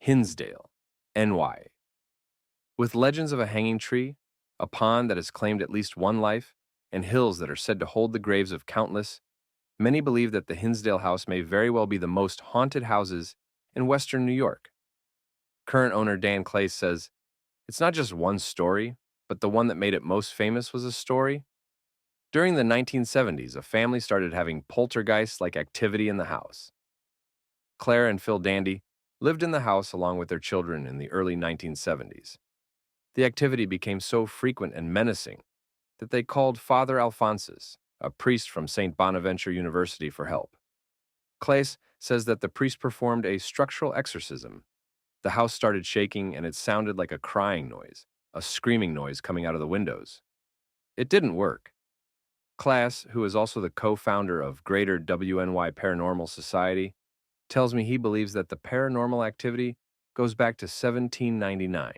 Hinsdale, NY. With legends of a hanging tree, a pond that has claimed at least one life, and hills that are said to hold the graves of countless, many believe that the Hinsdale house may very well be the most haunted houses in western New York. Current owner Dan Clay says, "It's not just one story, but the one that made it most famous was a story." During the 1970s, a family started having poltergeist-like activity in the house. Claire and Phil Dandy lived in the house along with their children in the early 1970s. The activity became so frequent and menacing that they called Father Alphonsus, a priest from St. Bonaventure University, for help. Claes says that the priest performed a structural exorcism. The house started shaking and it sounded like a crying noise, a screaming noise coming out of the windows. It didn't work. Class, who is also the co-founder of Greater WNY Paranormal Society, tells me he believes that the paranormal activity goes back to 1799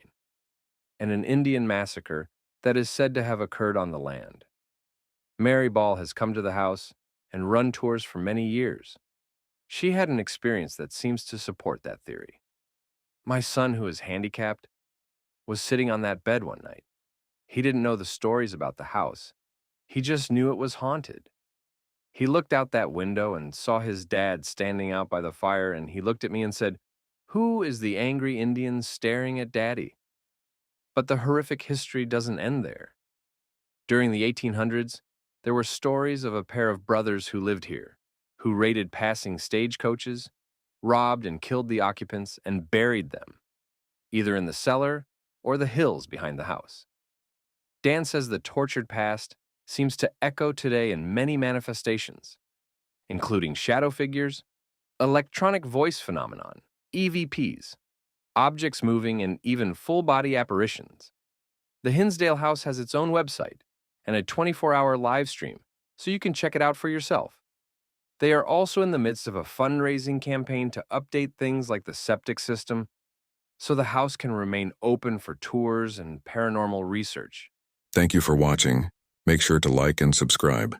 and an Indian massacre that is said to have occurred on the land. Mary Ball has come to the house and run tours for many years. She had an experience that seems to support that theory. "My son, who is handicapped, was sitting on that bed one night. He didn't know the stories about the house. He just knew it was haunted. He looked out that window and saw his dad standing out by the fire, and he looked at me and said, 'Who is the angry Indian staring at Daddy?' But the horrific history doesn't end there. During the 1800s, there were stories of a pair of brothers who lived here, who raided passing stagecoaches, robbed and killed the occupants, and buried them, either in the cellar or the hills behind the house. Dan says the tortured past seems to echo today in many manifestations, including shadow figures, electronic voice phenomenon, EVPs, objects moving, and even full-body apparitions. The Hinsdale House has its own website and a 24-hour live stream, so you can check it out for yourself. They are also in the midst of a fundraising campaign to update things like the septic system, so the house can remain open for tours and paranormal research. Thank you for watching. Make sure to like and subscribe.